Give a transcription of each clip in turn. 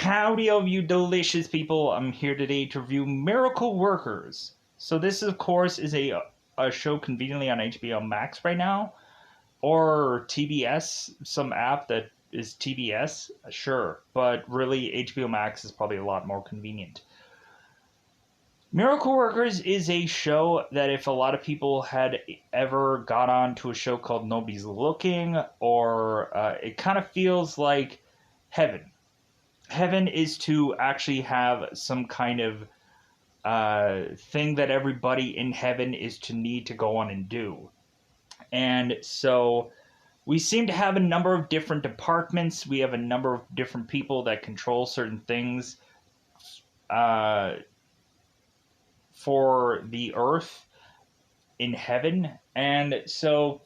Howdy, all of you delicious people. I'm here today to review Miracle Workers. So this, of course, is a show conveniently on HBO Max right now, or TBS, some app that is TBS, sure, but really HBO Max is probably a lot more convenient. Miracle Workers is a show that if a lot of people had ever got on to a show called Nobody's Looking, or it kind of feels like heaven. Heaven is to actually have some kind of thing that everybody in heaven is to need to go on and do. And so we seem to have a number of different departments. We have a number of different people that control certain things uh, for the earth in heaven. And so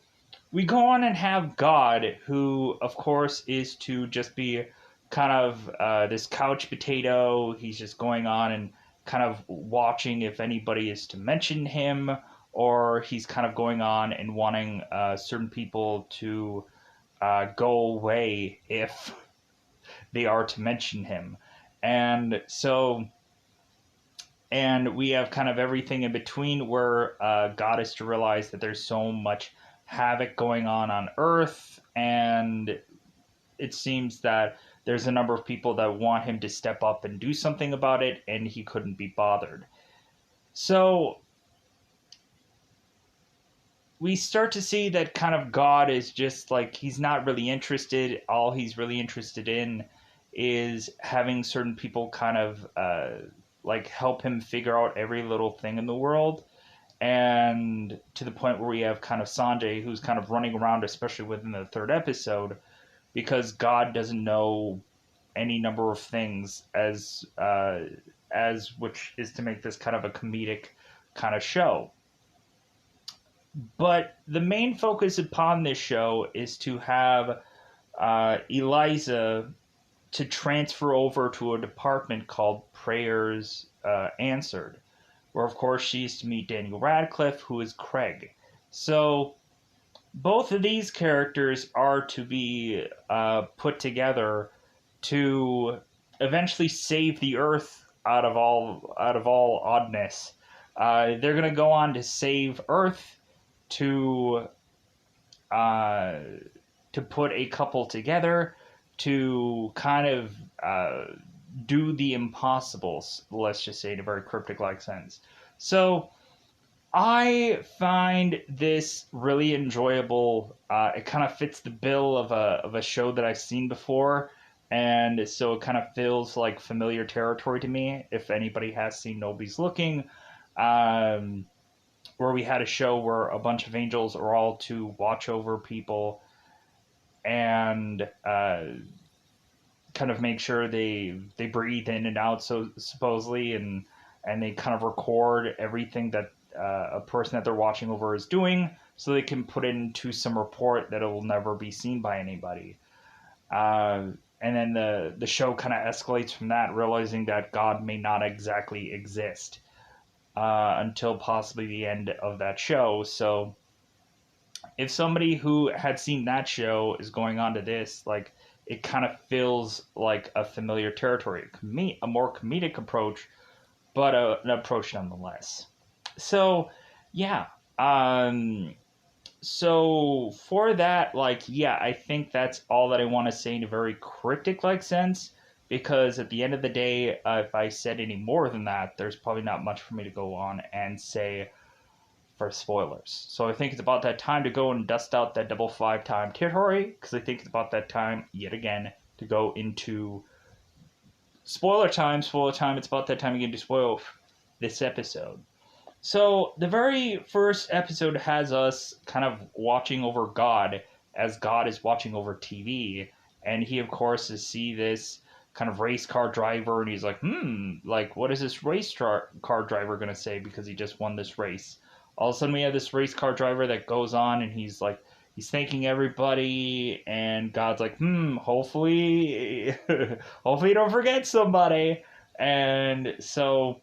we go on and have God, who, of course, is to just be kind of this couch potato. He's just going on and kind of watching if anybody is to mention him, or he's kind of going on and wanting certain people to go away if they are to mention him. And so, and we have kind of everything in between where God is to realize that there's so much havoc going on Earth, and it seems that there's a number of people that want him to step up and do something about it, and he couldn't be bothered. So we start to see that kind of God is just like, he's not really interested. All he's really interested in is having certain people kind of like help him figure out every little thing in the world. And to the point where we have kind of Sanjay, who's kind of running around, especially within the third episode, because God doesn't know any number of things, as which is to make this kind of a comedic kind of show. But the main focus upon this show is to have Eliza to transfer over to a department called Prayers Answered, where of course she's to meet Daniel Radcliffe, who is Craig. So both of these characters are to be put together to eventually save the Earth out of all oddness. They're going to go on to save Earth, to put a couple together to kind of do the impossible. Let's just say in a very cryptic like sense. So I find this really enjoyable. It kind of fits the bill of a show that I've seen before, and so it kind of feels like familiar territory to me. If anybody has seen Nobody's Looking, where we had a show where a bunch of angels are all to watch over people and kind of make sure they breathe in and out, so supposedly, and they kind of record everything that a person that they're watching over is doing, so they can put it into some report that it will never be seen by anybody. And then the show kind of escalates from that, realizing that God may not exactly exist until possibly the end of that show. So if somebody who had seen that show is going on to this, like, it kind of feels like a familiar territory, a more comedic approach, but an approach nonetheless. So yeah, so for that, like, yeah, I think that's all that I want to say in a very cryptic like sense, because at the end of the day, if I said any more than that, there's probably not much for me to go on and say for spoilers. So I think it's about that time to go and dust out that double 5 time territory, because I think it's about that time yet again to go into spoiler time. It's about that time again to spoil this episode. So the very first episode has us kind of watching over God, as God is watching over TV, and he of course is see this kind of race car driver, and he's like, like, what is this race car driver gonna say, because he just won this race. All of a sudden we have this race car driver that goes on, and he's like, he's thanking everybody, and God's like, hopefully hopefully you don't forget somebody. And so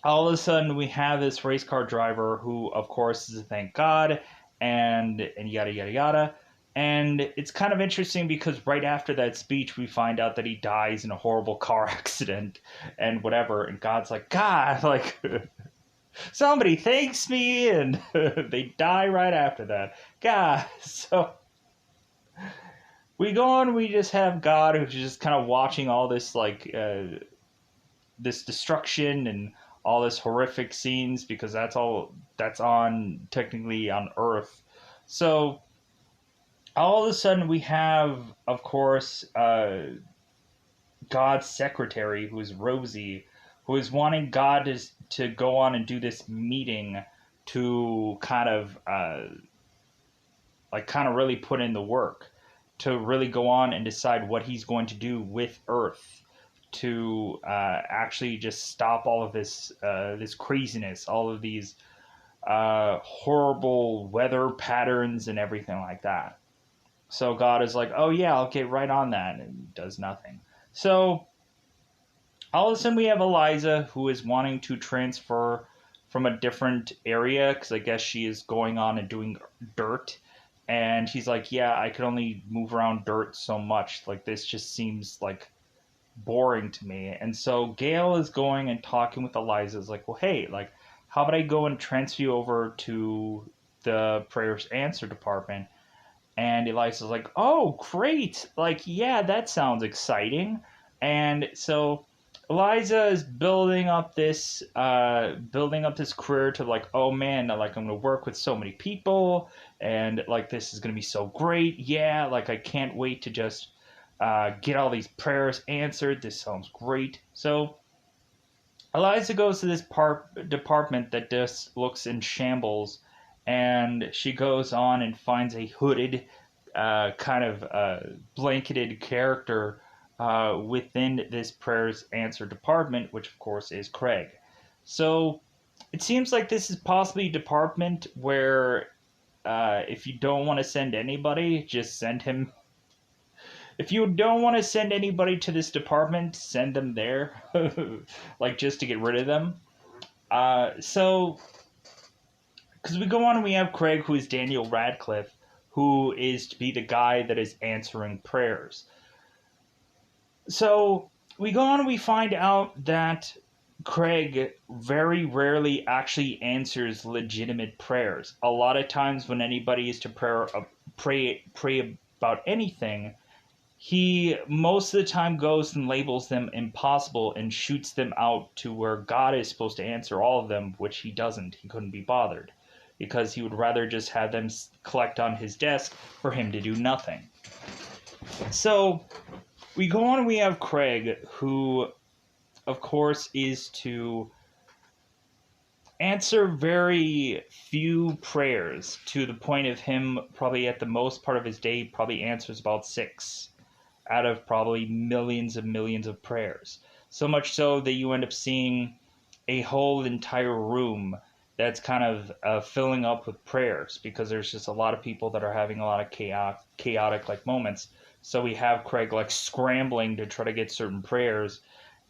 all of a sudden we have this race car driver who of course is a thank God, and yada yada yada. And it's kind of interesting because right after that speech, we find out that he dies in a horrible car accident and whatever. And God's like, God, like, somebody thanks me. And they die right after that. God. So we go on, we just have God who's just kind of watching all this, like, this destruction and all this horrific scenes because that's on technically on Earth. So all of a sudden we have, of course, God's secretary, who is Rosie, who is wanting God to go on and do this meeting to kind of really put in the work, to really go on and decide what he's going to do with Earth, to actually just stop all of this craziness, all of these horrible weather patterns and everything like that. So God is like, oh yeah, I'll get right on that, and does nothing. So all of a sudden we have Eliza, who is wanting to transfer from a different area because I guess she is going on and doing dirt. And he's like, yeah, I could only move around dirt so much. Like, this just seems like boring to me. And so Gail is going and talking with Eliza. Is like, well, hey, like, how about I go and transfer you over to the prayers answer department? And Eliza's like, oh, great. Like, yeah, that sounds exciting. And so Eliza is building up this career to, like, oh man, like, I'm gonna work with so many people, and like, this is gonna be so great. Yeah, like, I can't wait to just get all these prayers answered. This sounds great. So Eliza goes to this department that just looks in shambles, and she goes on and finds a hooded, kind of blanketed character within this prayers answer department, which of course is Craig. So it seems like this is possibly a department where if you don't want to send anybody, just send him. If you don't want to send anybody to this department, send them there, like, just to get rid of them. So, because we go on and we have Craig, who is Daniel Radcliffe, who is to be the guy that is answering prayers. So we go on and we find out that Craig very rarely actually answers legitimate prayers. A lot of times when anybody is to pray about anything, he most of the time goes and labels them impossible and shoots them out to where God is supposed to answer all of them, which he doesn't. He couldn't be bothered because he would rather just have them collect on his desk for him to do nothing. So we go on and we have Craig, who, of course, is to answer very few prayers, to the point of him probably at the most part of his day probably answers about 6 out of probably millions of prayers. So much so that you end up seeing a whole entire room that's kind of filling up with prayers, because there's just a lot of people that are having a lot of chaotic like moments. So we have Craig like scrambling to try to get certain prayers,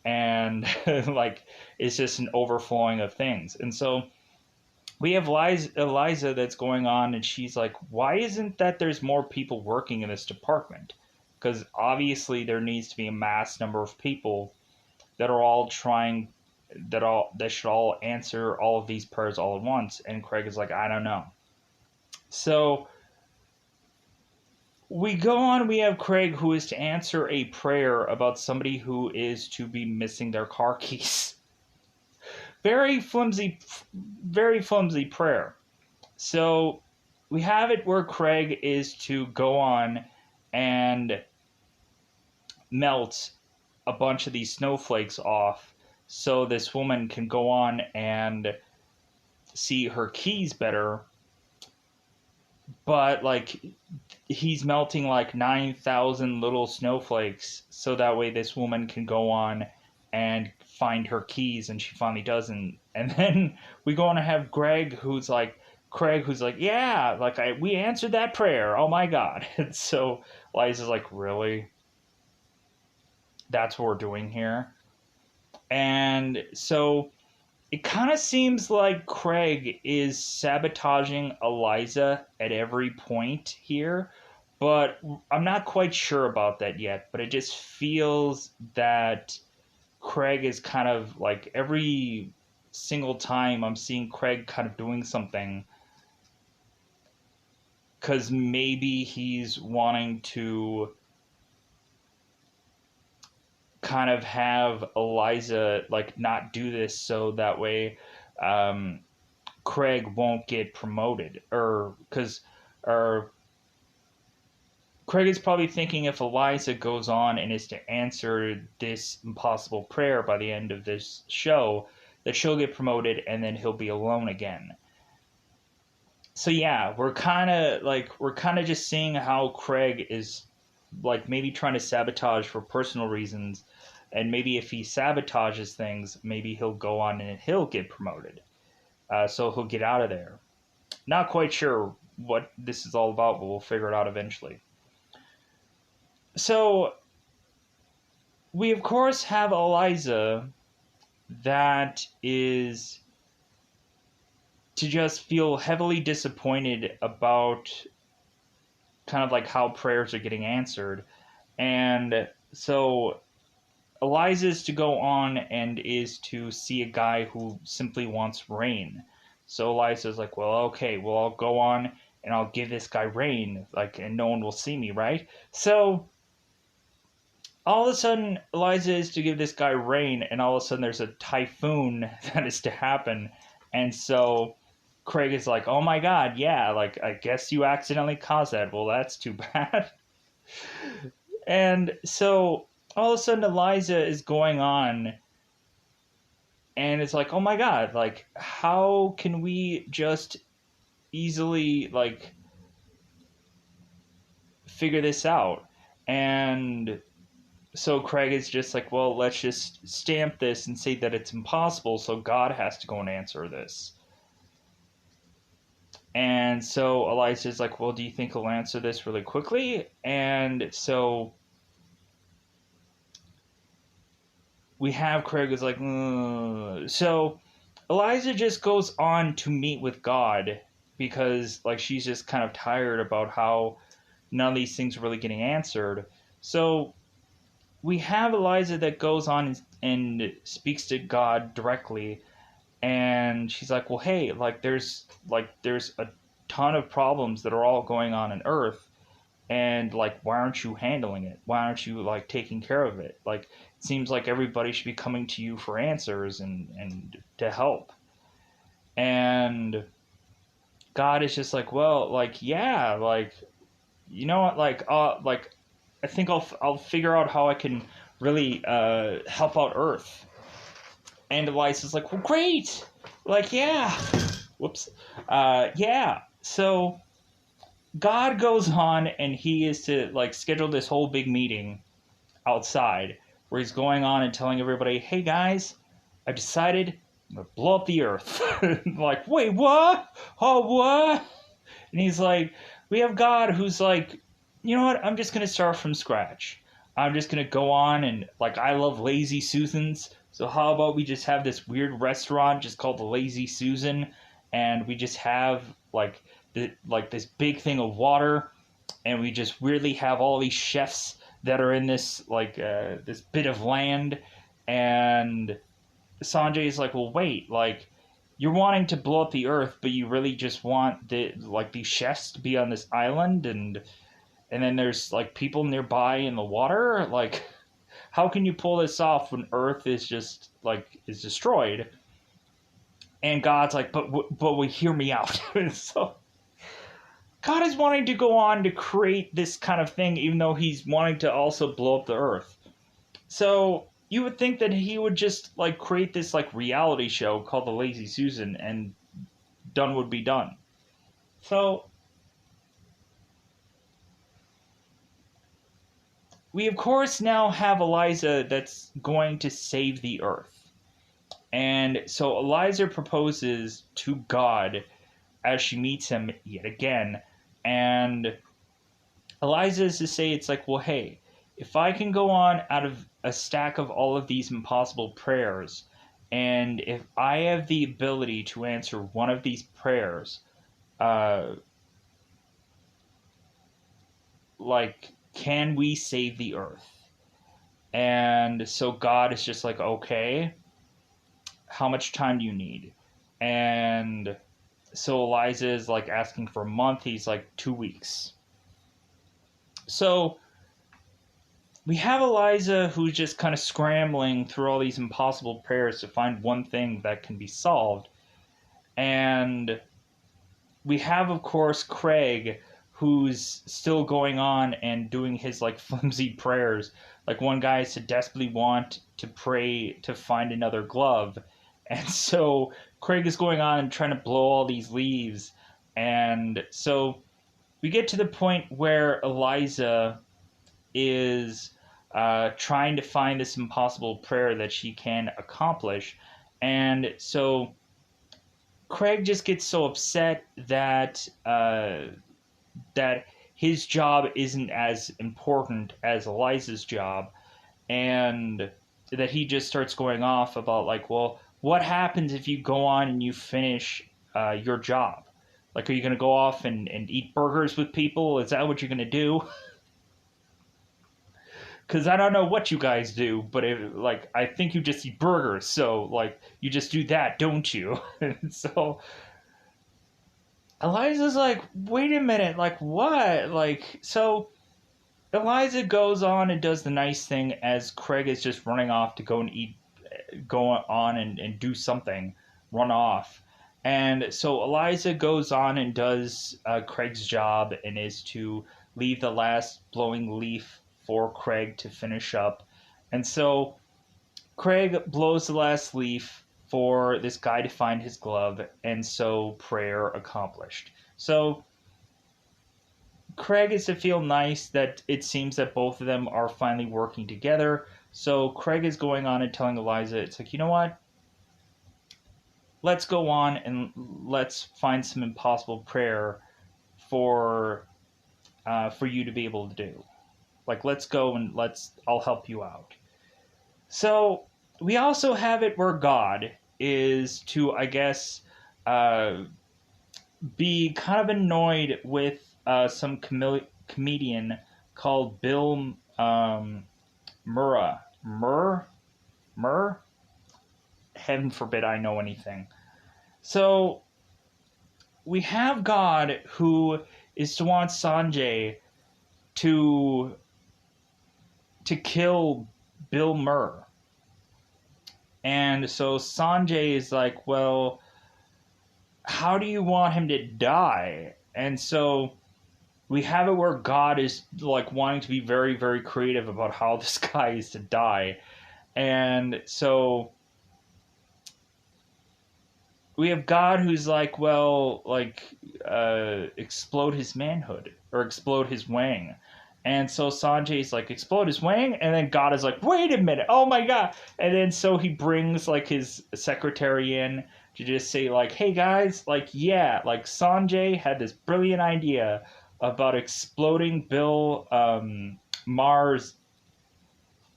and like, it's just an overflowing of things. And so we have Eliza that's going on, and she's like, why isn't that there's more people working in this department? Because obviously there needs to be a mass number of people that are all trying, that should all answer all of these prayers all at once. And Craig is like, I don't know. So we go on, we have Craig, who is to answer a prayer about somebody who is to be missing their car keys. Very flimsy prayer. So we have it where Craig is to go on and melt a bunch of these snowflakes off so this woman can go on and see her keys better. But like, he's melting like 9,000 little snowflakes so that way this woman can go on and find her keys, and she finally doesn't. And then we go on to have Craig, who's like, yeah, like, we answered that prayer. Oh my God. And so Liza's like, really? That's what we're doing here? And so it kind of seems like Craig is sabotaging Eliza at every point here, But I'm not quite sure about that yet. But it just feels that Craig is kind of like every single time I'm seeing Craig kind of doing something because maybe he's wanting to kind of have Eliza like not do this so that way um, Craig won't get promoted or Craig is probably thinking if Eliza goes on and is to answer this impossible prayer by the end of this show, that she'll get promoted and then he'll be alone again. So yeah, we're kind of just seeing how Craig is like maybe trying to sabotage for personal reasons, and maybe if he sabotages things, maybe he'll go on and he'll get promoted. So he'll get out of there. Not quite sure what this is all about, but we'll figure it out eventually. So we of course have Eliza that is to just feel heavily disappointed about kind of like how prayers are getting answered. And so Eliza is to go on and is to see a guy who simply wants rain. So Eliza's like, well, okay, well, I'll go on and I'll give this guy rain, like, and no one will see me, right? So all of a sudden, Eliza is to give this guy rain, and all of a sudden, there's a typhoon that is to happen, and so Craig is like, "Oh my God, yeah, like I guess you accidentally caused that. Well, that's too bad." And so all of a sudden, Eliza is going on, and it's like, "Oh my God, like how can we just easily like figure this out?" And so Craig is just like, well, let's just stamp this and say that it's impossible, so God has to go and answer this. And so Eliza's like, well, do you think he'll answer this really quickly? And so we have Craig is like, ugh. So Eliza just goes on to meet with God because like she's just kind of tired about how none of these things are really getting answered. So we have Eliza that goes on and speaks to God directly, and she's like, "Well, hey, there's a ton of problems that are all going on in Earth, and like, why aren't you handling it? Why aren't you like taking care of it? Like, it seems like everybody should be coming to you for answers and to help." And God is just like, "Well, like, yeah, like, you know what, like." I think I'll figure out how I can really help out Earth. And Eliza's like, well, great, like yeah, whoops, yeah. So God goes on and he is to like schedule this whole big meeting outside where he's going on and telling everybody, hey guys, I've decided I'm gonna blow up the Earth. Like, wait, what? Oh, what? And he's like, we have God who's like, you know what? I'm just going to start from scratch. I'm just going to go on and, like, I love Lazy Susans. So how about we just have this weird restaurant just called the Lazy Susan, and we just have, like this big thing of water, and we just weirdly have all these chefs that are in this, this bit of land, and Sanjay is like, well, wait, like, you're wanting to blow up the Earth, but you really just want these chefs to be on this island, and then there's like people nearby in the water. Like, how can you pull this off when Earth is just like is destroyed? And God's like, but hear me out. So God is wanting to go on to create this kind of thing, even though he's wanting to also blow up the Earth. So you would think that he would just like create this like reality show called The Lazy Susan and done would be done. So we of course now have Eliza that's going to save the Earth. And so Eliza proposes to God as she meets him yet again. And Eliza is to say, it's like, well, hey, if I can go on out of a stack of all of these impossible prayers, and if I have the ability to answer one of these prayers, uh, like, can we save the earth? And so God is just like, okay, how much time do you need? And so Elijah is like asking for a month. He's like 2 weeks. So we have Elijah who's just kind of scrambling through all these impossible prayers to find one thing that can be solved. And we have, of course, Craig, who's still going on and doing his like flimsy prayers. Like one guy is to desperately want to pray to find another glove. And so Craig is going on and trying to blow all these leaves. And so we get to the point where Eliza is trying to find this impossible prayer that she can accomplish. And so Craig just gets so upset that that his job isn't as important as Eliza's job, and that he just starts going off about like, well, what happens if you go on and you finish your job? Like, are you going to go off and eat burgers with people? Is that what you're going to do? Because I don't know what you guys do, but like, I think you just eat burgers, so like, you just do that, don't you? And so Eliza's like, wait a minute, like, what? Like, so Eliza goes on and does the nice thing as Craig is just running off to go and eat, go on and do something, run off. And so Eliza goes on and does Craig's job and is to leave the last blowing leaf for Craig to finish up. And so Craig blows the last leaf for this guy to find his glove, and so prayer accomplished. So Craig is to feel nice that it seems that both of them are finally working together. So Craig is going on and telling Eliza, it's like, you know what? Let's go on and let's find some impossible prayer for you to be able to do. Like, let's go and I'll help you out. So we also have it where God is to, I guess, be kind of annoyed with some comedian called Bill Murrah. Heaven forbid I know anything. So we have God who is to want Sanjay to kill Bill Murrah. And so Sanjay is like, well, how do you want him to die? And so we have it where God is like wanting to be very, very creative about how this guy is to die. And so we have God who's like, well, like, explode his manhood or explode his wang. And so Sanjay's like, explode his wang, and then God is like, wait a minute, oh my god. And then so he brings like his secretary in to just say like, hey guys, like, yeah, like Sanjay had this brilliant idea about exploding Bill Maher's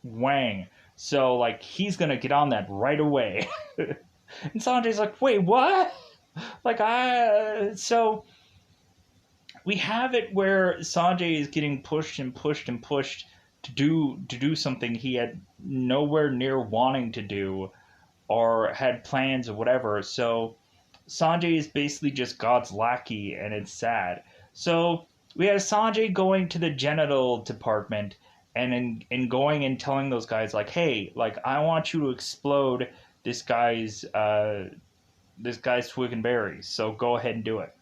wang. So like he's gonna get on that right away. And Sanjay's like, wait, what? Like, so we have it where Sanjay is getting pushed and pushed and pushed to do something he had nowhere near wanting to do or had plans or whatever. So Sanjay is basically just God's lackey, and it's sad. So we have Sanjay going to the genital department and going and telling those guys like, hey, like, I want you to explode this guy's twig and berries, so go ahead and do it.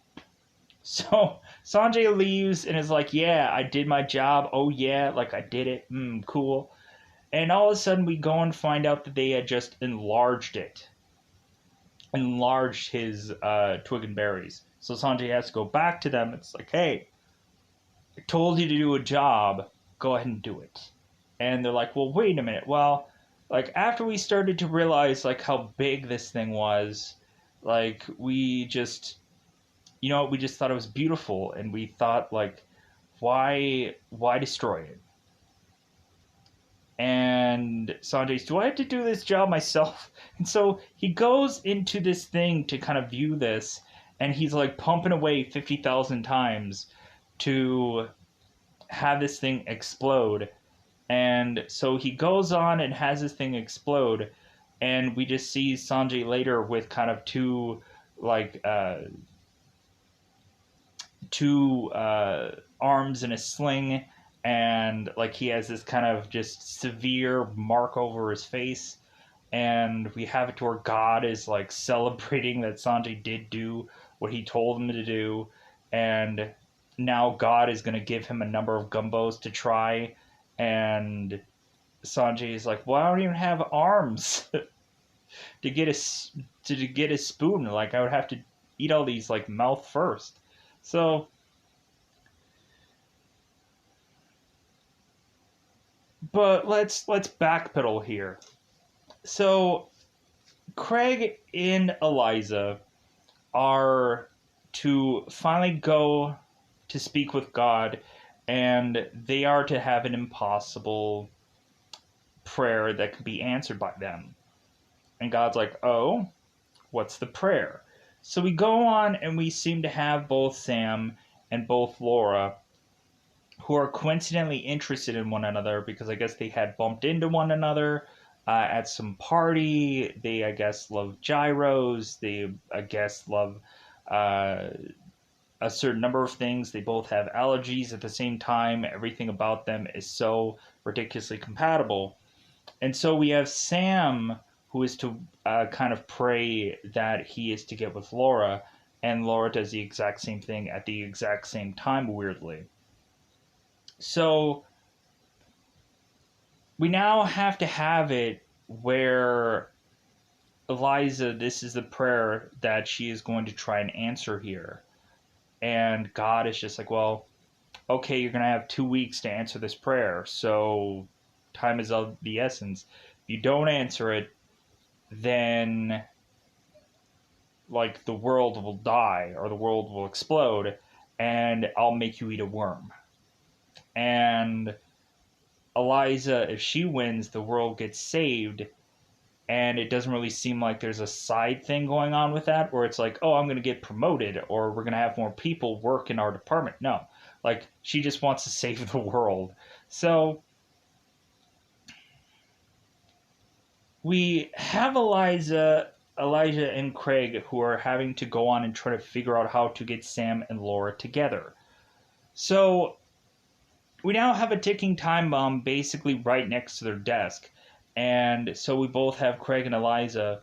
So Sanjay leaves and is like, yeah, I did my job. Oh yeah, like I did it. Cool. And all of a sudden we go and find out that they had just enlarged his twig and berries. So Sanjay has to go back to them. It's like, hey, I told you to do a job. Go ahead and do it. And they're like, well, wait a minute. Well, like, after we started to realize like how big this thing was, like, we just, we just thought it was beautiful, and we thought like, why destroy it? And Sanjay's, do I have to do this job myself? And so he goes into this thing to kind of view this, and he's like pumping away 50,000 times to have this thing explode. And so he goes on and has this thing explode, and we just see Sanjay later with kind of like two arms in a sling, and like he has this kind of just severe mark over his face. And we have it to where God is like celebrating that Sanjay did do what he told him to do, and now God is going to give him a number of gumbos to try. And Sanjay is like, well, I don't even have arms to get a spoon. Like, I would have to eat all these like mouth first. So, but let's backpedal here. So, Craig and Eliza are to finally go to speak with God, and they are to have an impossible prayer that can be answered by them. And God's like, oh, what's the prayer? So we go on, and we seem to have both Sam and both Laura, who are coincidentally interested in one another because I guess they had bumped into one another at some party. They, I guess, love gyros. They, I guess, love uh, a certain number of things. They both have allergies at the same time. Everything about them is so ridiculously compatible. And so we have Sam, who is to kind of pray that he is to get with Laura, and Laura does the exact same thing at the exact same time, weirdly. So we now have to have it where Eliza, this is the prayer that she is going to try and answer here. And God is just like, well, okay, you're going to have 2 weeks to answer this prayer. So time is of the essence. If you don't answer it, then like the world will die or the world will explode, and I'll make you eat a worm. And Eliza, if she wins, the world gets saved, and it doesn't really seem like there's a side thing going on with that where it's like, oh, I'm going to get promoted or we're going to have more people work in our department. No, like she just wants to save the world. So we have Elijah and Craig who are having to go on and try to figure out how to get Sam and Laura together. So we now have a ticking time bomb basically right next to their desk. And so we both have Craig and Eliza.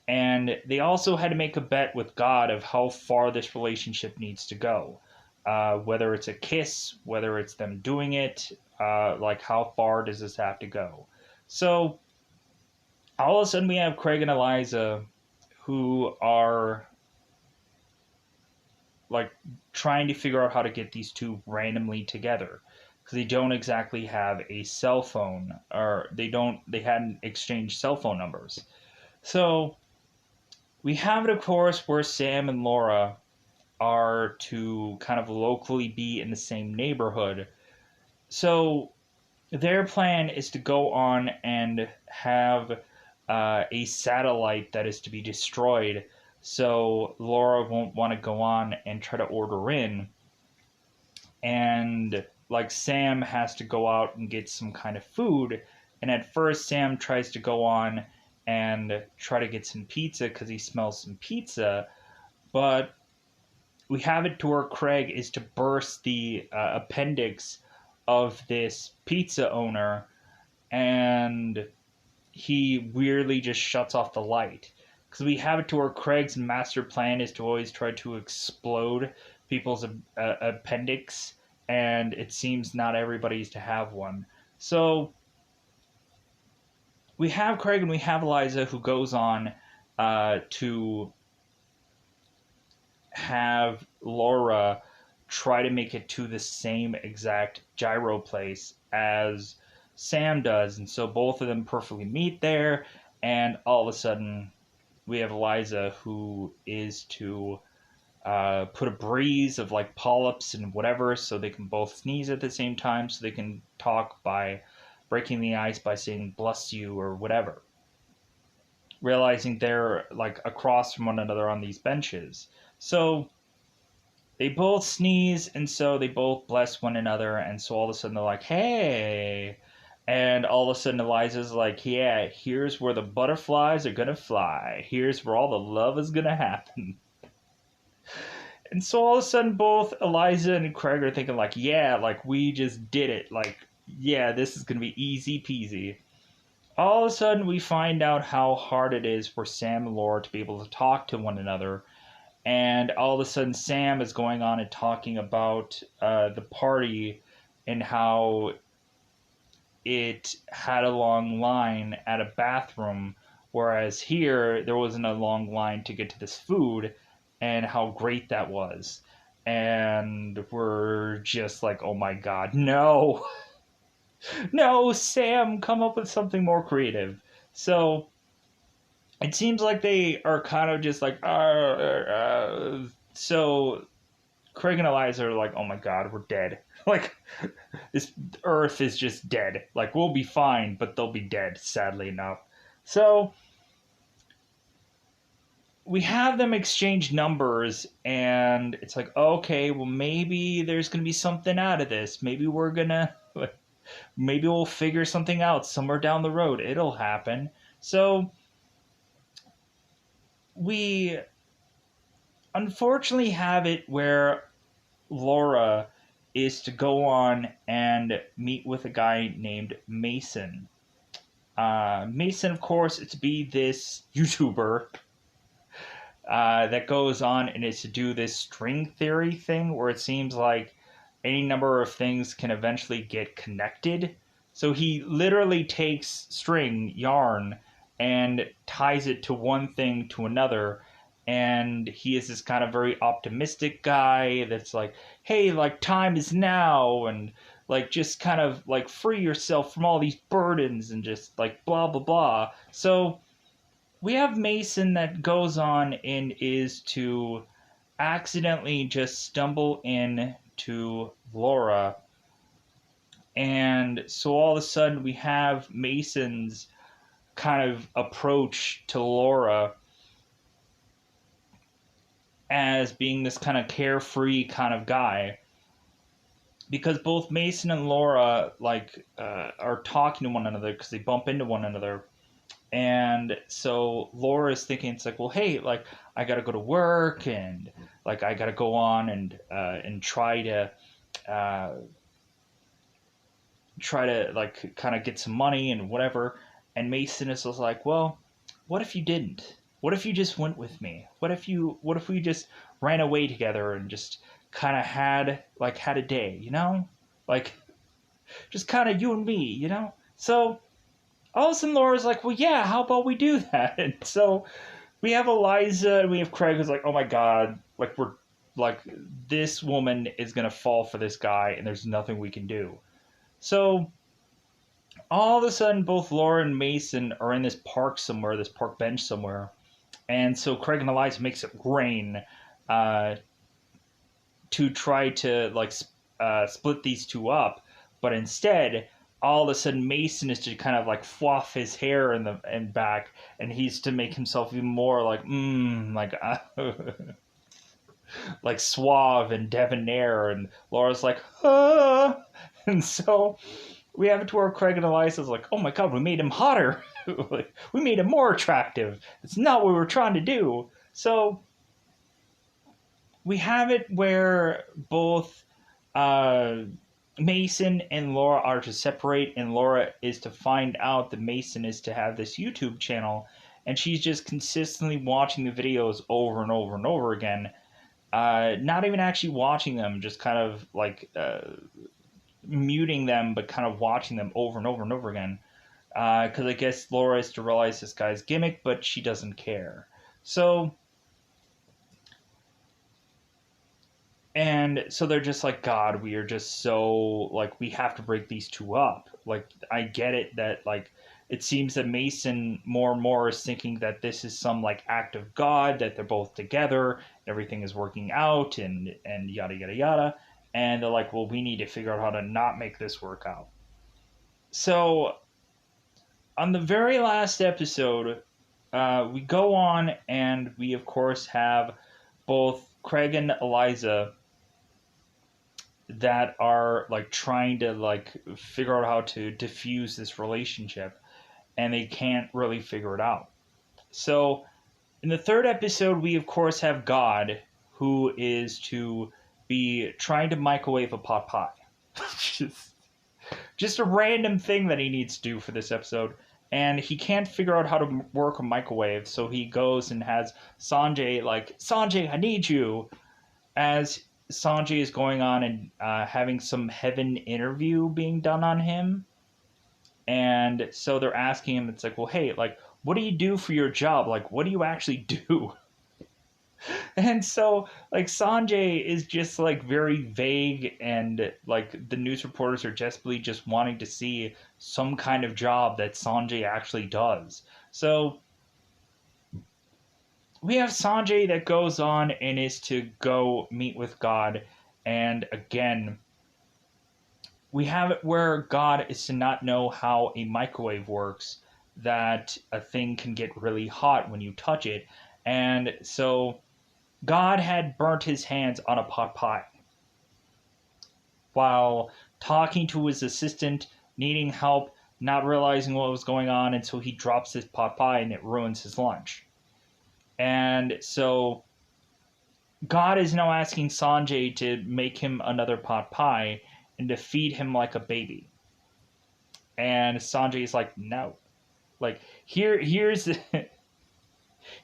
And they also had to make a bet with God of how far this relationship needs to go. Whether it's a kiss, whether it's them doing it, like how far does this have to go? So all of a sudden we have Craig and Eliza who are like trying to figure out how to get these two randomly together because they don't exactly have a cell phone, or they hadn't exchanged cell phone numbers. So we have it, of course, where Sam and Laura are to kind of locally be in the same neighborhood. So their plan is to go on and have a satellite that is to be destroyed, so Laura won't want to go on and try to order in. And like Sam has to go out and get some kind of food. And at first, Sam tries to go on and try to get some pizza because he smells some pizza. But we have it to where Craig is to burst the appendix of this pizza owner, and he weirdly just shuts off the light. Because we have it to where Craig's master plan is to always try to explode people's appendix, and it seems not everybody's to have one. So we have Craig and we have Eliza, who goes on to have Laura try to make it to the same exact gyro place as Sam does. And so both of them perfectly meet there, and all of a sudden we have Eliza, who is to put a breeze of like polyps and whatever so they can both sneeze at the same time, so they can talk by breaking the ice by saying bless you or whatever, realizing they're like across from one another on these benches. So they both sneeze, and so they both bless one another, and so all of a sudden they're like, hey. And all of a sudden Eliza's like, yeah, here's where the butterflies are gonna fly. Here's where all the love is gonna happen. And so all of a sudden both Eliza and Craig are thinking like, yeah, like we just did it. Like, yeah, this is gonna be easy peasy. All of a sudden we find out how hard it is for Sam and Laura to be able to talk to one another, and all of a sudden Sam is going on and talking about the party and how it had a long line at a bathroom, whereas here there wasn't a long line to get to this food, and how great that was. And we're just like, oh my god, no, no, Sam, come up with something more creative. So it seems like they are kind of just like, so Craig and Eliza are like, oh my god, we're dead. Like, this Earth is just dead. Like, we'll be fine, but they'll be dead, sadly enough. So, we have them exchange numbers, and it's like, okay, well, maybe there's going to be something out of this. Maybe we're going to, maybe we'll figure something out somewhere down the road. It'll happen. So, we unfortunately have it where Laura is to go on and meet with a guy named Mason. Mason, of course, is to be this YouTuber that goes on and is to do this string theory thing where it seems like any number of things can eventually get connected. So he literally takes string, yarn, and ties it to one thing to another. And he is this kind of very optimistic guy that's like, hey, like, time is now, and like, just kind of like free yourself from all these burdens and just like blah, blah, blah. So we have Mason that goes on and is to accidentally just stumble in to Laura. And so all of a sudden we have Mason's kind of approach to Laura as being this kind of carefree kind of guy. Because both Mason and Laura are talking to one another because they bump into one another. And so Laura is thinking, it's like, well, hey, like, I gotta go to work, and like I gotta go on and uh, try to like kind of get some money and whatever. And Mason is just like, well, what if you didn't? What if you just went with me? What if we just ran away together and just kind of had a day, you know? Like, just kind of you and me, you know? So all of a sudden Laura's like, well, yeah, how about we do that? And so we have Eliza and we have Craig who's like, oh my god, like, we're like, this woman is gonna fall for this guy and there's nothing we can do. So all of a sudden both Laura and Mason are in this park somewhere, this park bench somewhere. And so Craig and Eliza makes it rain uh, to try to like split these two up, but instead all of a sudden Mason is to kind of like fluff his hair in the and back, and he's to make himself even more like like suave and debonair, and Laura's like, ah. And so we have it to where Craig and Eliza's like, oh my god, we made him hotter. We made him more attractive. It's not what we were trying to do. So we have it where both uh, Mason and Laura are to separate, and Laura is to find out that Mason is to have this YouTube channel, and she's just consistently watching the videos over and over and over again. Not even actually watching them, just kind of like muting them, but kind of watching them over and over and over again. Because I guess Laura is to realize this guy's gimmick, but she doesn't care. So, and so they're just like, God, we are just so, like, we have to break these two up. Like, I get it that, like, it seems that Mason more and more is thinking that this is some, like, act of God, that they're both together, everything is working out, and yada, yada, yada. And they're like, well, we need to figure out how to not make this work out. So, on the very last episode, we go on and we, of course, have both Craig and Eliza that are like trying to like figure out how to diffuse this relationship, and they can't really figure it out. So in the third episode, we of course have God, who is to be trying to microwave a pot pie. just, just a random thing that he needs to do for this episode. And he can't figure out how to work a microwave, so he goes and has Sanjay, like, Sanjay, I need you. As Sanjay is going on and having some heaven interview being done on him. And so they're asking him, it's like, well, hey, like, what do you do for your job? Like, what do you actually do? And so, like, Sanjay is just, like, very vague, and, like, the news reporters are desperately just wanting to see some kind of job that Sanjay actually does. So, we have Sanjay that goes on and is to go meet with God, and again, we have it where God is to not know how a microwave works, that a thing can get really hot when you touch it. And so God had burnt his hands on a pot pie while talking to his assistant, needing help, not realizing what was going on, and so he drops his pot pie and it ruins his lunch. And so God is now asking Sanjay to make him another pot pie and to feed him like a baby. And Sanjay's like, no. Like, here's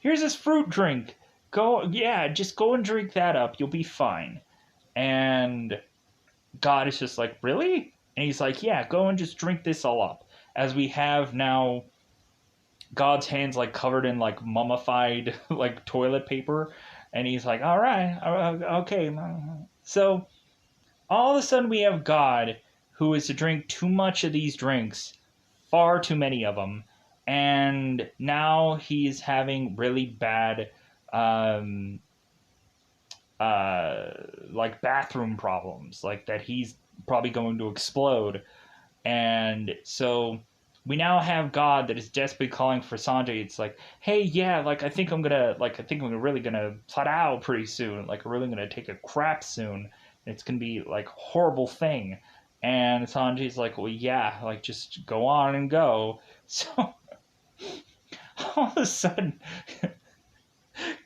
here's this fruit drink. Go, yeah, just go and drink that up. You'll be fine. And God is just like, really? And he's like, yeah, go and just drink this all up. As we have now God's hands like covered in like mummified like toilet paper. And he's like, all right, okay. So all of a sudden we have God who is to drink too much of these drinks, far too many of them, and now he's having really bad um, like bathroom problems, like that he's probably going to explode. And so we now have God that is desperately calling for Sanjay. It's like, hey, yeah, like I think I'm really gonna flat out pretty soon. Like I'm really gonna take a crap soon. It's gonna be like a horrible thing. And Sanjay's like, well, yeah, like just go on and go. So all of a sudden,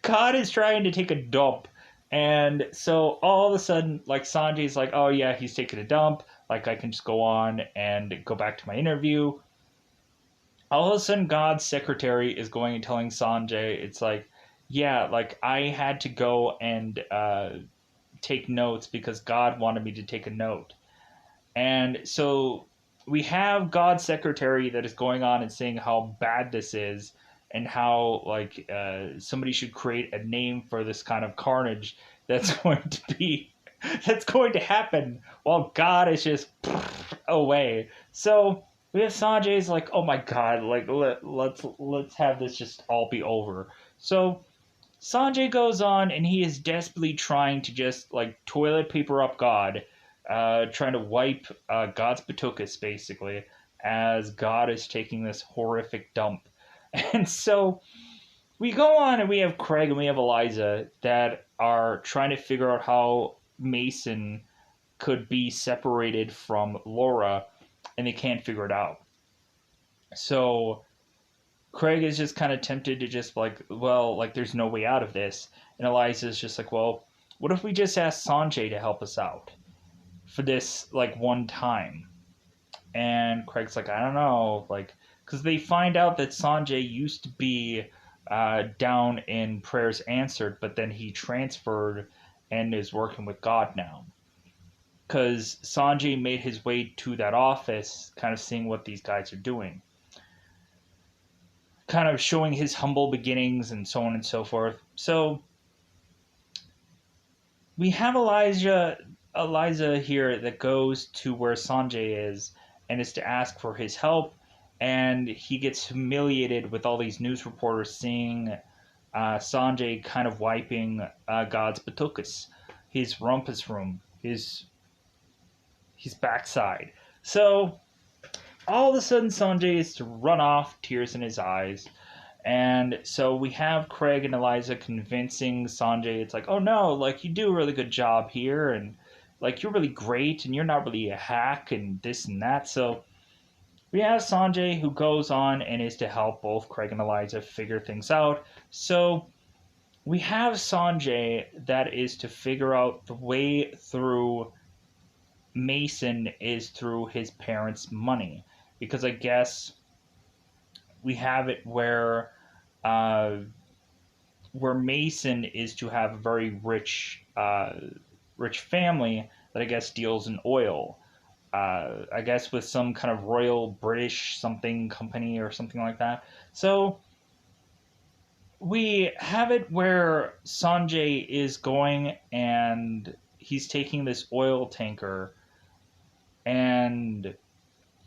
God is trying to take a dump. And so all of a sudden, like Sanjay's like, oh yeah, he's taking a dump. Like I can just go on and go back to my interview. All of a sudden, God's secretary is going and telling Sanjay, it's like, yeah, like I had to go and take notes because God wanted me to take a note. And so we have God's secretary that is going on and saying how bad this is and how like somebody should create a name for this kind of carnage that's going to be that's going to happen while God is just away. So we have Sanjay's like, oh my god, like let's have this just all be over. So Sanjay goes on and he is desperately trying to just like toilet paper up God, trying to wipe God's Batukas basically, as God is taking this horrific dump. And so we go on and we have Craig and we have Eliza that are trying to figure out how Mason could be separated from Laura, and they can't figure it out. So Craig is just kind of tempted to just like, well, like there's no way out of this. And Eliza's just like, well, what if we just ask Sanjay to help us out for this like one time? And Craig's like, I don't know, like, because they find out that Sanjay used to be down in Prayers Answered, but then he transferred and is working with God now. Because Sanjay made his way to that office, kind of seeing what these guys are doing, kind of showing his humble beginnings and so on and so forth. So we have Eliza here that goes to where Sanjay is and is to ask for his help, and he gets humiliated with all these news reporters seeing Sanjay kind of wiping God's Batukas, his rumpus room, his backside. So all of a sudden Sanjay is to run off, tears in his eyes. And so we have Craig and Eliza convincing Sanjay, it's like, oh no, like you do a really good job here, and like, you're really great and you're not really a hack and this and that. So we have Sanjay who goes on and is to help both Craig and Eliza figure things out. So we have Sanjay that is to figure out the way through Mason is through his parents' money. Because I guess we have it uh, where Mason is to have a very rich family that I guess deals in oil. I guess with some kind of Royal British something company or something like that. So we have it where Sanjay is going and he's taking this oil tanker and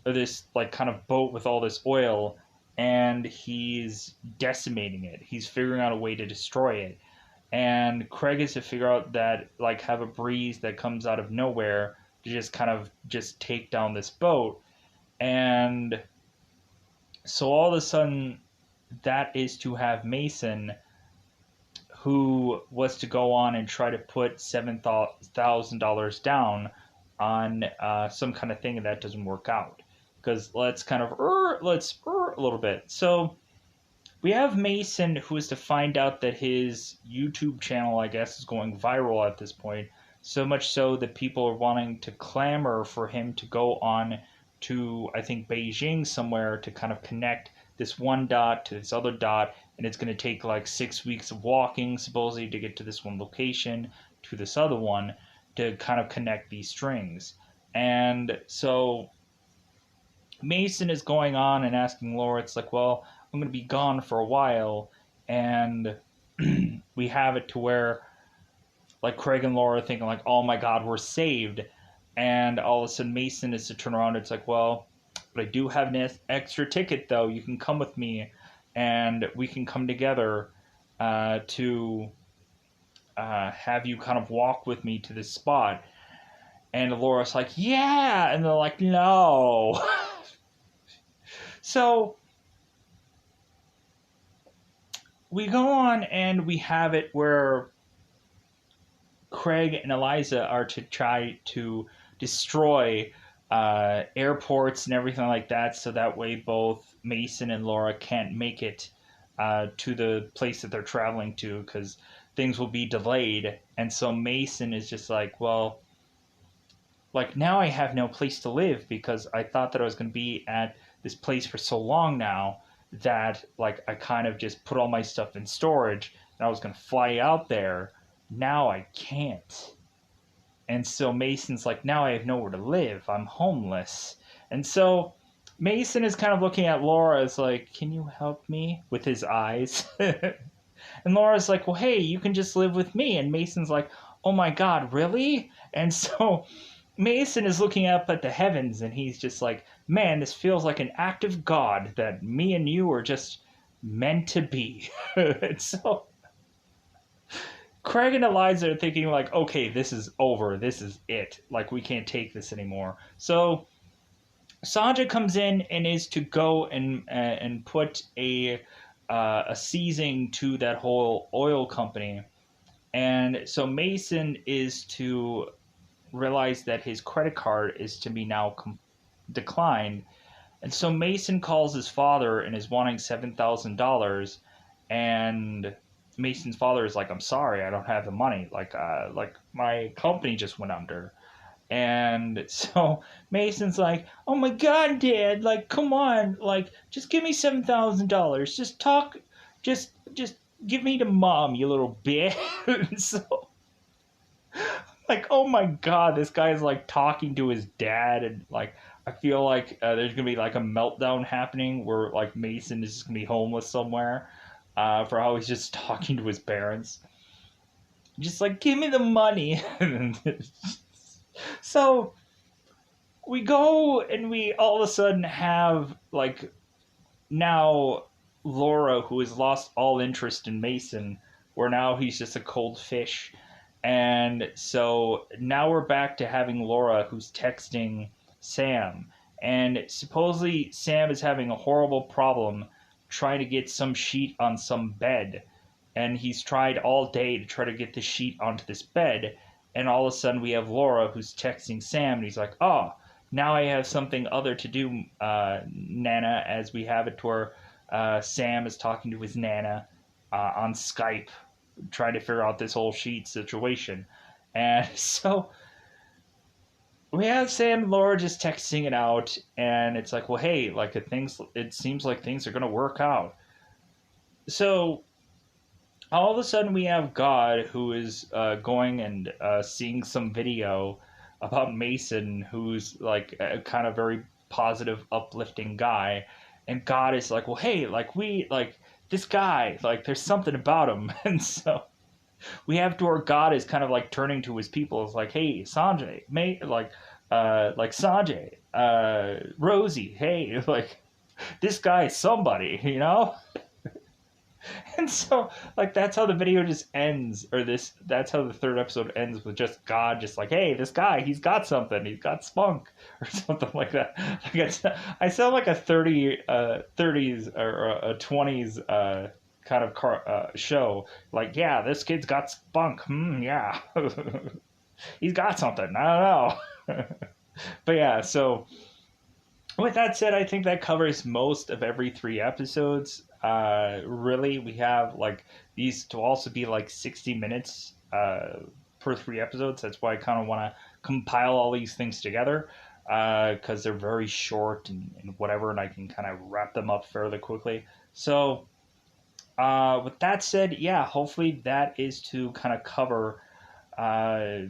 this like kind of boat with all this oil, and he's decimating it. He's figuring out a way to destroy it. And Craig is to figure out that like have a breeze that comes out of nowhere to just kind of just take down this boat. And so all of a sudden that is to have Mason, who was to go on and try to put $7,000 down on some kind of thing, and that doesn't work out. Because let's kind of let's a little bit. So we have Mason, who is to find out that his YouTube channel, I guess, is going viral at this point. So much so that people are wanting to clamor for him to go on to, I think, Beijing somewhere to kind of connect this one dot to this other dot. And it's going to take like 6 weeks of walking, supposedly, to get to this one location, to this other one, to kind of connect these strings. And so Mason is going on and asking Laura, it's like, well, I'm going to be gone for a while. And we have it to where, like, Craig and Laura are thinking, like, oh my God, we're saved. And all of a sudden, Mason is to turn around. It's like, well, but I do have an extra ticket, though. You can come with me, and we can come together to have you kind of walk with me to this spot. And Laura's like, yeah. And they're like, no. So we go on and we have it where Craig and Eliza are to try to destroy airports and everything like that, so that way both Mason and Laura can't make it to the place that they're traveling to, because things will be delayed. And so Mason is just like, well, like, now I have no place to live, because I thought that I was going to be at this place for so long now that, like, I kind of just put all my stuff in storage and I was going to fly out there. Now I can't. And so Mason's like, now I have nowhere to live. I'm homeless. And so Mason is kind of looking at Laura as like, can you help me, with his eyes? And Laura's like, well, hey, you can just live with me. And Mason's like, oh my God, really? And so Mason is looking up at the heavens and he's just like, man, this feels like an act of God that me and you are just meant to be. And so Craig and Eliza are thinking like, okay, this is over. This is it. Like, we can't take this anymore. So Sanjay comes in and is to go and put a seizing to that whole oil company. And so Mason is to realize that his credit card is to be now declined. And so Mason calls his father and is wanting $7,000. And Mason's father is like, I'm sorry, I don't have the money. Like my company just went under. And so Mason's like, oh my God, Dad, like, come on, like, just give me $7,000. Just talk, just give me to Mom, you little bitch. So, like, oh my God, this guy's like talking to his dad, and like, I feel like there's gonna be like a meltdown happening where like Mason is just gonna be homeless somewhere for how he's just talking to his parents. Just like, give me the money. So we go and we all of a sudden have like now Laura, who has lost all interest in Mason, where now he's just a cold fish. And so now we're back to having Laura, who's texting Sam. And supposedly Sam is having a horrible problem trying to get some sheet on some bed. And he's tried all day to try to get the sheet onto this bed. And all of a sudden we have Laura who's texting Sam, and he's like, "Oh, now I have something other to do, Nana." As we have it to where Sam is talking to his Nana on Skype, trying to figure out this whole sheet situation. And so we have Sam and Laura just texting it out, and it's like, well, hey, like it seems like things are gonna work out. So all of a sudden, we have God who is going and seeing some video about Mason, who's like a kind of very positive, uplifting guy, and God is like, well, hey, like this guy, like there's something about him, and so we have to where God is kind of like turning to his people. It's like, hey, Sanjay, mate, like Sanjay, Rosie, hey, like this guy is somebody, you know? And so, like, that's how the video just ends, or that's how the third episode ends with just God, just like, hey, this guy, he's got something, he's got spunk, or something like that. Like, I sound like a 30s or a 20s kind of show. Like, yeah, this kid's got spunk. Yeah. He's got something. I don't know. But yeah, so with that said, I think that covers most of every 3 episodes. Really, we have like these to also be like 60 minutes per 3 episodes. That's why I kind of want to compile all these things together because they're very short and whatever, and I can kind of wrap them up fairly quickly. So, with that said, yeah, hopefully that is to kind of cover. Cause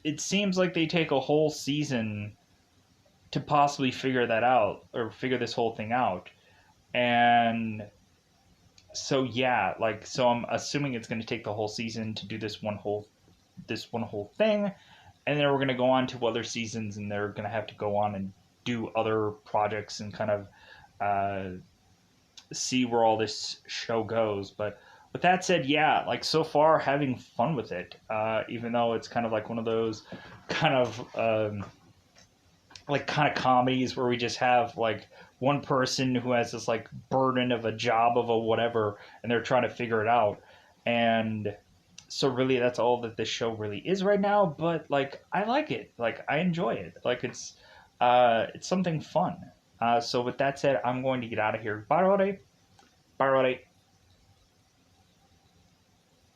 it seems like they take a whole season to possibly figure that out or figure this whole thing out. And so yeah, like so I'm assuming it's going to take the whole season to do this one whole thing, and then we're going to go on to other seasons, and they're going to have to go on and do other projects and kind of uh, see where all this show goes. But with that said, yeah, like so far having fun with it, even though it's kind of like one of those kind of like kind of comedies where we just have like one person who has this like burden of a job of a whatever, and they're trying to figure it out. And so really that's all that this show really is right now, but like I like it, like I enjoy it, like it's something fun. So with that said, I'm going to get out of here. Bye, Rode. Bye, Rode.